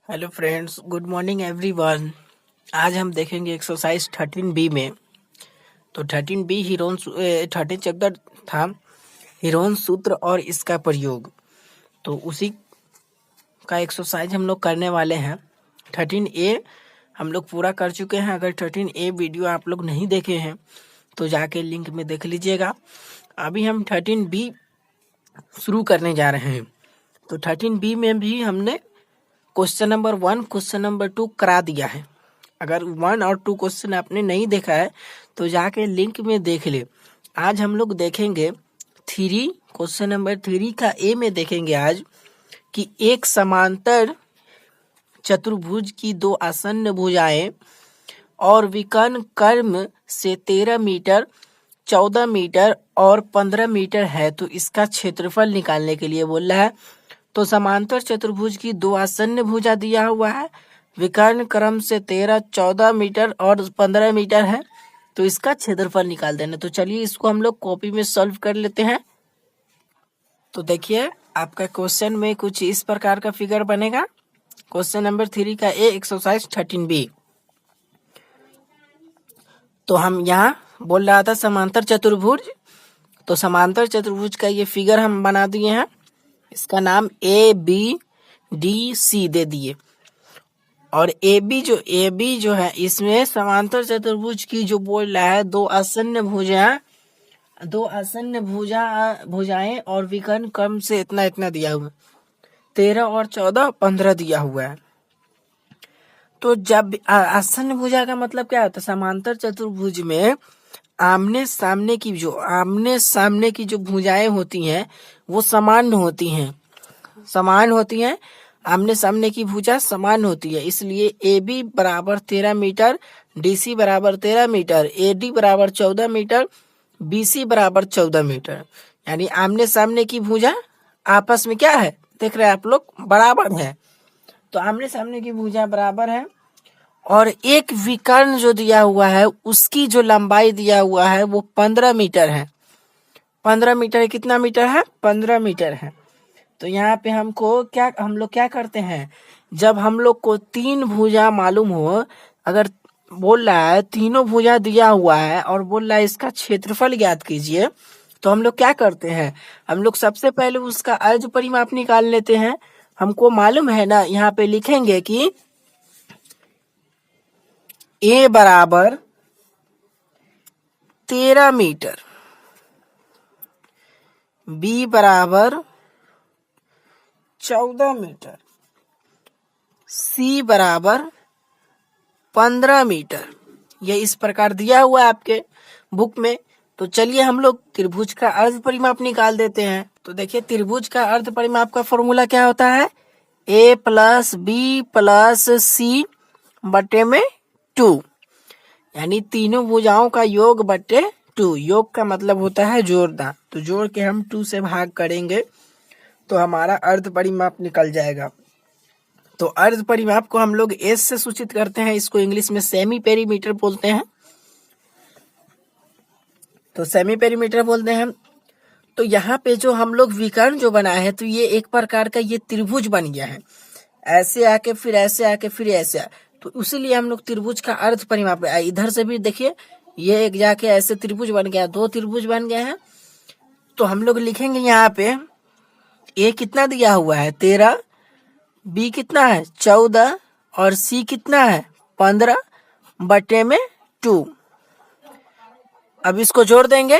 Hello friends, good morning everyone. आज हम देखेंगे एक्सरसाइज 13B में। तो 13B हीरोन 13 चैप्टर था, हीरोन सूत्र और इसका प्रयोग। तो उसी का एक्सरसाइज हम लोग करने वाले हैं। 13A हम लोग पूरा कर चुके हैं। अगर 13A वीडियो आप लोग नहीं देखे हैं तो जाके लिंक में देख लीजिएगा। अभी हम 13B शुरू करने जा रहे हैं। तो 13B में भी हमने क्वेश्चन नंबर 1, क्वेश्चन नंबर 2 करा दिया है। अगर 1 और 2 क्वेश्चन आपने नहीं देखा है तो जाके लिंक में देख ले। आज हम लोग देखेंगे 3, क्वेश्चन नंबर 3 का ए में देखेंगे आज कि एक समांतर चतुर्भुज की दो आसन्न भुजाएं और विकर्ण कर्म से 13 मीटर, 14 मीटर और 15 मीटर है, तो इसका क्षेत्रफल निकालने के लिए बोल रहा है। तो समांतर चतुर्भुज की दो आसन्न भुजा दिया हुआ है, विकर्ण क्रम से 13, 14 मीटर और 15 मीटर है, तो इसका क्षेत्रफल निकाल देना। तो चलिए इसको हम लोग कॉपी में सॉल्व कर लेते हैं। तो देखिए आपका क्वेश्चन में कुछ इस प्रकार का फिगर बनेगा। क्वेश्चन नंबर 3 का ए, एक्सरसाइज 13B। तो हम यहाँ बोल रहा था समांतर चतुर्भुज, तो समांतर चतुर्भुज का ये फिगर हम बना दिए हैं। इसका नाम ABDC दे दिए। और AB जो है इसमें समांतर चतुर्भुज की जो बोल रहा है दो आसन्न भुजाएं और विकर्ण क्रम से इतना इतना दिया हुआ, 13 और 14, 15 दिया हुआ है। तो जब आसन्न भुजा का मतलब क्या होता है? समांतर चतुर्भुज में आमने सामने की जो भुजाएं होती हैं वो समान होती हैं। आमने सामने की भुजा समान होती है, इसलिए AB बराबर 13 मीटर, DC बराबर 13 मीटर, AD बराबर 14 मीटर, BC बराबर 14 मीटर। यानी आमने सामने की भुजा आपस में क्या है, देख रहे हैं आप लोग, बराबर है। तो आमने सामने की भुजा बराबर है। और एक विकर्ण जो दिया हुआ है उसकी जो लंबाई दिया हुआ है वो 15 मीटर है। 15 मीटर कितना मीटर है? 15 मीटर है। तो यहाँ पे हम लोग क्या करते हैं, जब हम लोग को 3 भुजा मालूम हो, अगर बोल रहा है तीनों भुजा दिया हुआ है और बोल रहा है इसका क्षेत्रफल ज्ञात कीजिए, तो हम लोग क्या करते हैं, हम लोग सबसे पहले उसका अर्ध परिमाप निकाल लेते हैं। हमको मालूम है ना, यहाँ पे लिखेंगे कि A बराबर 13 मीटर, B बराबर 14 मीटर, C बराबर 15 मीटर। ये इस प्रकार दिया हुआ है आपके बुक में। तो चलिए हम लोग त्रिभुज का अर्ध परिमाप निकाल देते हैं। तो देखिए त्रिभुज का अर्ध परिमाप का फॉर्मूला क्या होता है? A plus B plus C बटे में 2, यानी तीनों भुजाओं का योग बटे 2। योग का मतलब होता है जोड़ना, तो जोड़ के हम 2 से भाग करेंगे तो हमारा अर्ध परिमाप निकल जाएगा। तो अर्ध परिमाप को हम लोग S से सूचित करते हैं, इसको इंग्लिश में सेमी पेरीमीटर बोलते हैं। तो सेमी पेरीमीटर बोलते हैं। तो यहाँ पे जो हम लोग विकर्ण जो बनाए हैं, तो ये एक प्रकार का ये त्रिभुज बन गया है। ऐसे आके फिर ऐसे आके फिर ऐसे तो इसीलिए हम लोग त्रिभुज का अर्ध परिमाप, इधर से भी देखिए ये एक जाके ऐसे त्रिभुज बन गया, 2 त्रिभुज बन गए हैं। तो हम लोग लिखेंगे यहाँ पे A कितना दिया हुआ है? 13, B कितना है? 14 और C कितना है? 15 बटे में 2। अब इसको जोड़ेंगे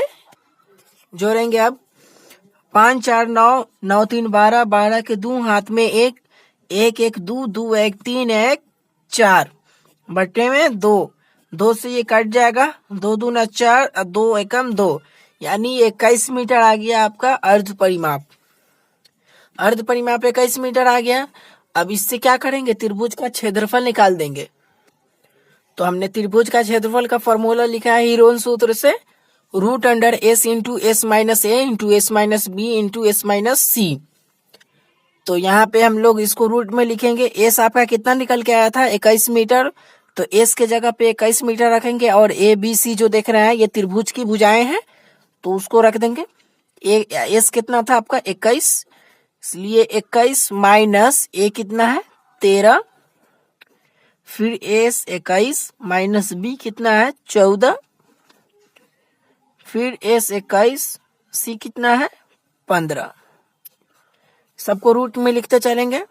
अब 5 4 9 9 3 12, 12 के 2 हाथ में 1 1 1 2 2 1 3 1 4 बटे में 2। 2 से ये कट जाएगा, 2 दूना 4 और 2 एकम 2, यानी 21 मीटर आ गया आपका अर्ध परिमाप। अर्ध परिमाप 21 मीटर आ गया। अब इससे क्या करेंगे, त्रिभुज का क्षेत्रफल निकाल देंगे। तो हमने त्रिभुज का क्षेत्रफल का फॉर्मूला लिखा है हीरोन सूत्र से, √S into S minus A into S minus B into S minus C। तो यहाँ पे हम लोग इसको रूट में लिखेंगे। S आपका कितना निकल के आया था? 21 मीटर। तो S के जगह पे 21 मीटर रखेंगे और ABC जो देख रहे हैं ये त्रिभुज की भुजाएं हैं, तो उसको रख देंगे। S कितना था आपका? 21, इसलिए 21 माइनस A कितना है? 13 फिर एस 21 माइनस बी कितना है 14, फिर एस 21, सी कितना है 15। सबको रूट में लिखते चलेंगे।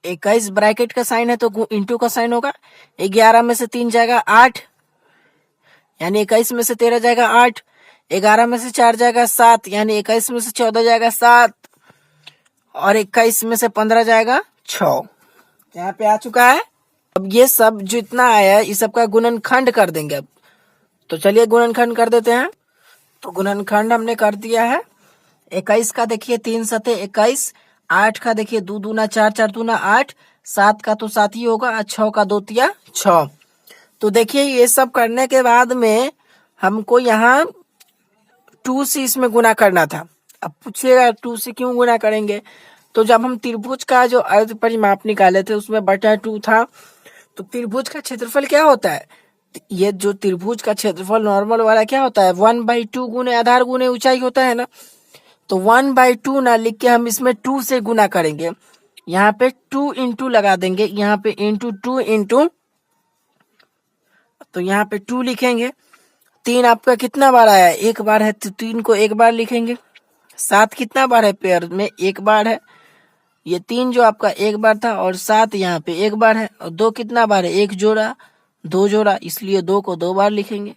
इक्कीस ब्रैकेट का साइन है तो इंटू का साइन होगा। 11 में से 3 जाएगा 8, यानी 21 में से 13 जाएगा 8। 11 में से 4 जाएगा 7, यानी 21 में से 14 जाएगा 7, और 21 में से 15 जाएगा 6। यहाँ पे आ चुका है। अब ये सब जितना आया है इस सब का गुणनखंड कर देंगे। अब तो चलिए गुणनखंड कर देते हैं। तो गुणनखंड हमने कर दिया है। 21 का देखिए 3 सते 21, 8 का देखिए 2 दूना 4, 4 दूना 8, 7 का तो 7 ही होगा, 6 का 2 तिया 6। तो देखिए ये सब करने के बाद में हमको यहाँ 2 से इसमें गुना करना था। अब पूछिएगा 2 से क्यों गुना करेंगे, तो जब हम त्रिभुज का जो अर्ध परिमाप निकाले थे उसमें बटा 2 था। तो त्रिभुज का क्षेत्रफल क्या होता है, ये जो त्रिभुज का क्षेत्रफल नॉर्मल वाला क्या होता है 1/2 गुने आधार गुने ऊंचाई होता है ना। तो 1/2 ना लिख के हम इसमें 2 से गुना करेंगे। यहाँ पे 2 इंटू लगा देंगे, यहाँ पे इंटू 2 इंटू, तो यहाँ पे 2 लिखेंगे। 3 आपका कितना बार आया, एक बार है तो 3 को एक बार लिखेंगे। 7 कितना बार है पेयर में, एक बार है। ये 3 जो आपका एक बार था और 7 यहाँ पे एक बार है। और 2 कितना बार है, एक जोड़ा 2 जोड़ा, इसलिए 2 को 2 बार लिखेंगे।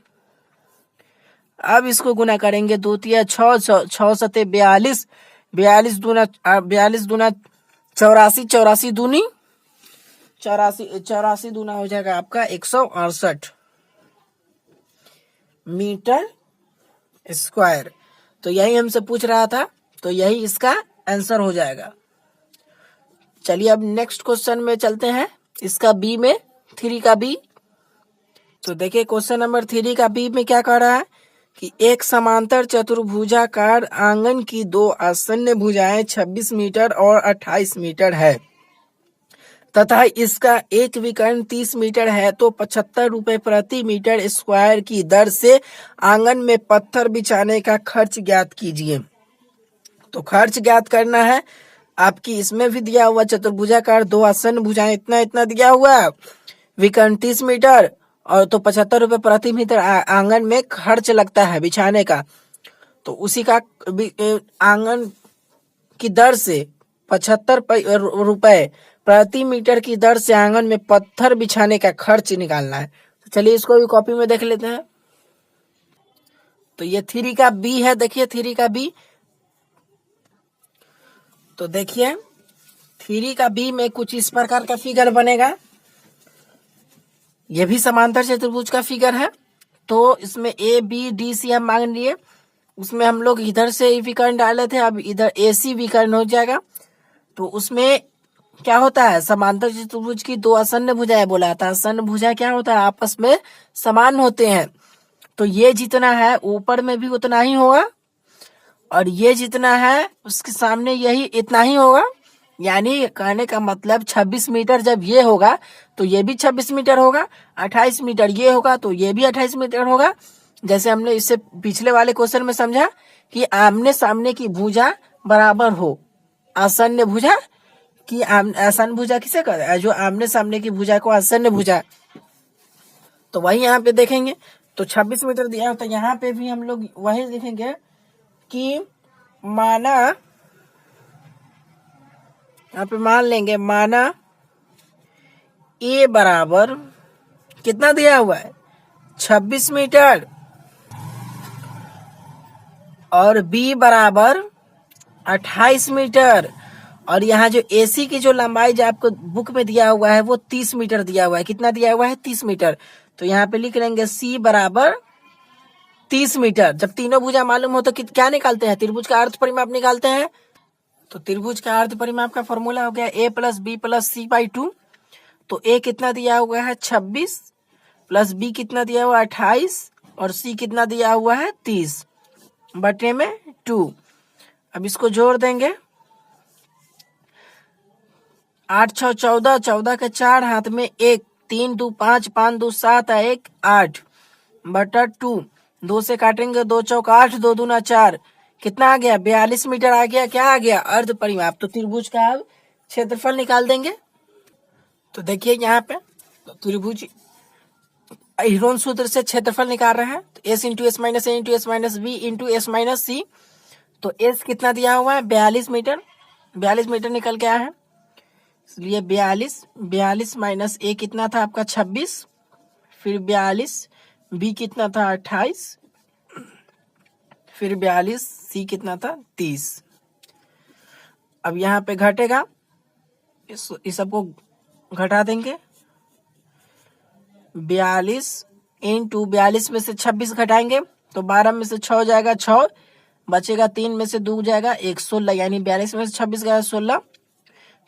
अब इसको गुना करेंगे 2 तिया 6, 6 सते 42, 42 दूना 84, 84 दूनी 84 दूना हो जाएगा आपका 168 मीटर स्क्वायर। तो यही हमसे पूछ रहा था, तो यही इसका आंसर हो जाएगा। चलिए अब नेक्स्ट क्वेश्चन में चलते हैं। इसका बी में 3 का बी। तो देखिए क्वेश्चन नंबर 3 का बी में क्या कह रहा है कि एक समांतर चतुर्भुजाकार आंगन की 2 आसन्न भुजाएं 26 मीटर और 28 मीटर है तथा इसका एक विकर्ण 30 मीटर है, तो 75 रुपए प्रति मीटर स्क्वायर की दर से आंगन में पत्थर बिछाने का खर्च ज्ञात कीजिए। तो खर्च ज्ञात करना है। आपकी इसमें भी दिया हुआ चतुर्भुजाकार 2 आसन्न भुजाएं इतना इतना दिया हुआ है, विकर्ण 30 मीटर, और तो 75 रुपए प्रति मीटर आंगन में खर्च लगता है बिछाने का। तो उसी का आंगन की दर से 75 रुपए प्रति मीटर की दर से आंगन में पत्थर बिछाने का खर्च निकालना है। तो चलिए इसको भी कॉपी में देख लेते हैं। तो ये 3 का बी है। देखिए 3 का बी, तो देखिए 3 का बी में कुछ इस प्रकार का फिगर बनेगा। ये भी समांतर चतुर्भुज का फिगर है। तो इसमें ए बी डी सी हम मांग लिए, उसमें हम लोग इधर से विकर्ण डाले थे, अब इधर ए सी विकर्ण हो जाएगा। तो उसमें क्या होता है, समांतर चतुर्भुज की 2 आसन्न भुजाएं बोला था। आसन्न भुजा क्या होता है, आपस में समान होते हैं। तो ये जितना है ऊपर में भी उतना ही होगा, और ये जितना है उसके सामने यही इतना ही होगा। यानी कहने का मतलब 26 मीटर जब ये होगा तो ये भी 26 मीटर होगा, 28 मीटर ये होगा तो ये भी 28 मीटर होगा। जैसे हमने इससे पिछले वाले क्वेश्चन में समझा कि आमने सामने की भुजा बराबर हो। आसन्न भुजा की आसन्न भुजा किसे कहते हैं, जो आमने सामने की भुजा को आसन्न भुजा। तो वही यहाँ पे देखेंगे तो 26 मीटर दिया, तो यहाँ पे भी हम लोग वही लिखेंगे कि माना, यहाँ पे मान लेंगे माना ए बराबर कितना दिया हुआ है 26 मीटर और बी बराबर 28 मीटर, और यहाँ जो एसी की जो लंबाई जो आपको बुक में दिया हुआ है वो 30 मीटर दिया हुआ है। कितना दिया हुआ है 30 मीटर। तो यहाँ पे लिख लेंगे सी बराबर 30 मीटर। जब तीनों भुजा मालूम हो तो क्या निकालते हैं, त्रिभुज का अर्ध परिमाप निकालते हैं। तो त्रिभुज का अर्ध परिमाप का फॉर्मूला हो गया A plus B plus C by 2। तो ए कितना दिया हुआ है 26, प्लस बी कितना दिया हुआ है 28, और सी कितना दिया हुआ है 30 बटे में 2। अब इसको जोड़ देंगे, 8 6 14, 14 के 4 हाथ में 1, 3 2 5, 5 2 7, 1 8 बटा 2। 2 से काटेंगे 2 चौक 8, 2 दूना 4, कितना आ गया, 42 मीटर आ गया। क्या आ गया, अर्ध परिमाप। तो त्रिभुज का अब क्षेत्रफल निकाल देंगे। तो देखिए यहाँ पे तो त्रिभुज हीरोन सूत्र से क्षेत्रफल निकाल रहे हैं। तो S into S minus A into S minus B into S minus C. तो एस कितना दिया हुआ है, 42 मीटर। 42 मीटर निकल के आया है, इसलिए 42 माइनस ए कितना था आपका 26, फिर 42, बी कितना था 28, फिर 42, सी कितना था 30। अब यहाँ पे घटेगा, इस सबको घटा देंगे। 42 इंटू 42 में से 26 घटाएंगे तो 12 में से 6 हो जाएगा 6, बचेगा 3 में से 2 जाएगा 1, 16, यानी 42 में से 26 गया 16,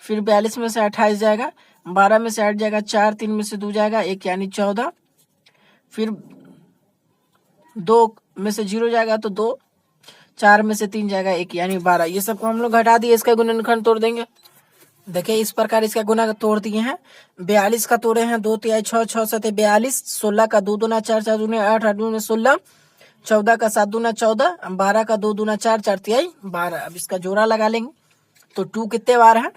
फिर 42 में से 28 जाएगा, 12 में से 8 जाएगा 4, 3 में से 2 जाएगा 1 यानी 14, फिर 2 में से 0 जाएगा तो 2, 4 में से 3 जाएगा 1 यानी 12। ये सबको हम लोग घटा दिए, इसका गुणनखंड तोड़ देंगे। देखिए इस प्रकार इसका गुना तोड़ दिए हैं। 42 का तोड़े हैं 2 तिहाई 6, 6 सते 42, 16 का 2 दूना 4, 4 दूने 8, 8 दूने 16, 14 का 7 दूना 14, 12 का 2 दूना 4, 4 तिहाई 12। अब इसका जोड़ा लगा लेंगे। तो 2 कितने बार है,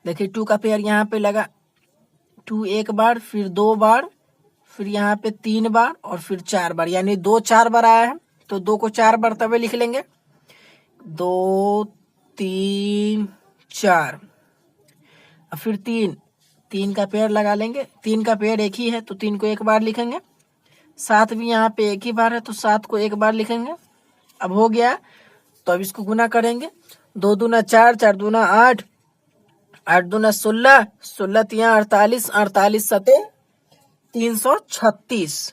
देखिए 2 का पेयर यहाँ पे लगा, 2 एक बार, फिर 2 बार, फिर यहाँ पे 3 बार और फिर 4 बार, यानी 2 4 बार आया है। तो 2 को 4 बार तब लिख लेंगे, 2 3 4, फिर 3 का पेयर लगा लेंगे। 3 का पेयर एक ही है तो 3 को एक बार लिखेंगे। 7 भी यहाँ पे एक ही बार है तो 7 को एक बार लिखेंगे। अब हो गया, तो अब इसको गुना करेंगे। 2 दूना 4, 4 दूना 8, 8 दूना 16, 16 तिया 48, 48 सते 336,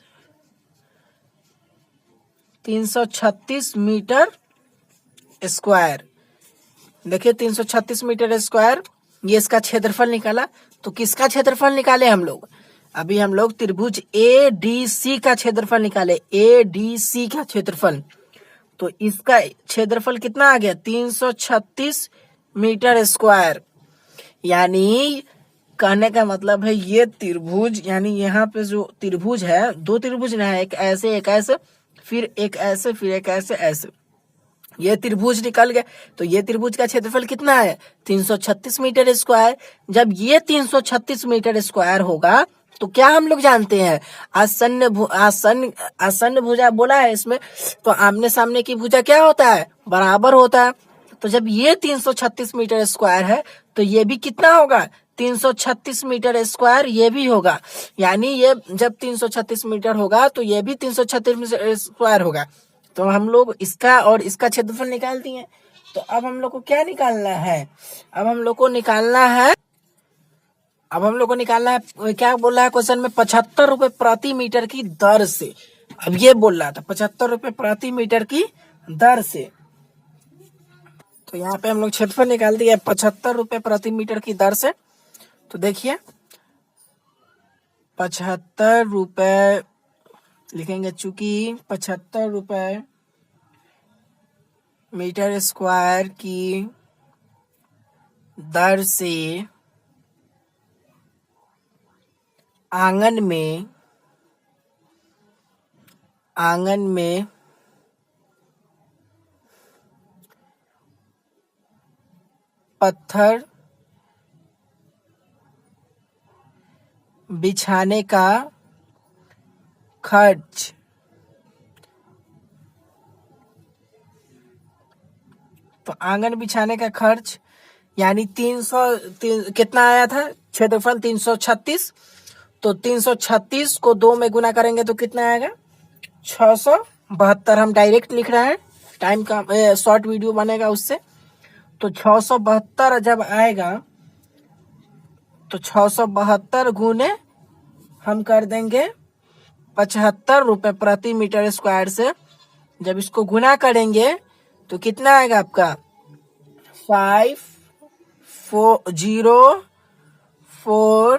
336 मीटर स्क्वायर। देखिए 336 मीटर स्क्वायर, ये इसका क्षेत्रफल निकाला। तो किसका क्षेत्रफल निकाले हम लोग, अभी हम लोग त्रिभुज ADC का क्षेत्रफल निकाले, ADC का क्षेत्रफल। तो इसका क्षेत्रफल कितना आ गया, 336 मीटर स्क्वायर। यानी कहने का मतलब है ये त्रिभुज, यानी यहाँ पे जो त्रिभुज है, 2 त्रिभुज ना है, एक ऐसे एक ऐसे, फिर एक ऐसे, फिर एक ऐसे ऐसे, ये त्रिभुज निकल गया। तो ये त्रिभुज का क्षेत्रफल कितना है, 336 मीटर स्क्वायर। जब ये 336 मीटर स्क्वायर होगा तो क्या हम लोग जानते हैं, आसन्न भुजा बोला है इसमें, तो आमने सामने की भुजा क्या होता है, बराबर होता है। तो जब ये 336 मीटर स्क्वायर है तो ये भी कितना होगा, 336 मीटर स्क्वायर ये भी होगा। यानी ये जब 336 मीटर होगा तो ये भी 336 मीटर स्क्वायर होगा। तो हम लोग इसका और इसका क्षेत्रफल निकाल दिए। तो अब हम लोग को क्या निकालना है, अब हम लोग को निकालना है, क्या बोल रहा है क्वेश्चन में, 75 रुपए प्रति मीटर की दर से। अब ये बोल रहा था 75 रुपए प्रति मीटर की दर से। तो यहाँ पे हम लोग क्षेत्रफल निकाल दिया 75 रुपए प्रति मीटर की दर से। तो देखिए 75 रुपए लिखेंगे, चूंकि 75 रुपए मीटर स्क्वायर की दर से आंगन में पत्थर बिछाने का खर्च तो आंगन बिछाने का खर्च यानी 300 कितना आया था, क्षेत्रफल 336। तो 336 को 2 में गुना करेंगे तो कितना आएगा, 672। हम डायरेक्ट लिख रहे हैं, टाइम का शॉर्ट वीडियो बनेगा उससे। तो 672 जब आएगा तो 672 गुने हम कर देंगे 75 रुपए प्रति मीटर स्क्वायर से। जब इसको गुना करेंगे तो कितना आएगा आपका, 54000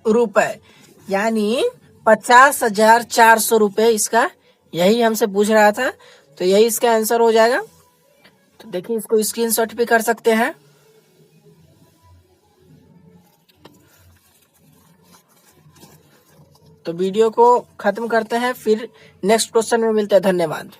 रुपए, यानी 50,400 रुपए इसका, यही हमसे पूछ रहा था। तो यही इसका आंसर हो जाएगा। तो देखिए इसको स्क्रीनशॉट भी कर सकते हैं। तो वीडियो को खत्म करते हैं, फिर नेक्स्ट क्वेश्चन में मिलते हैं। धन्यवाद।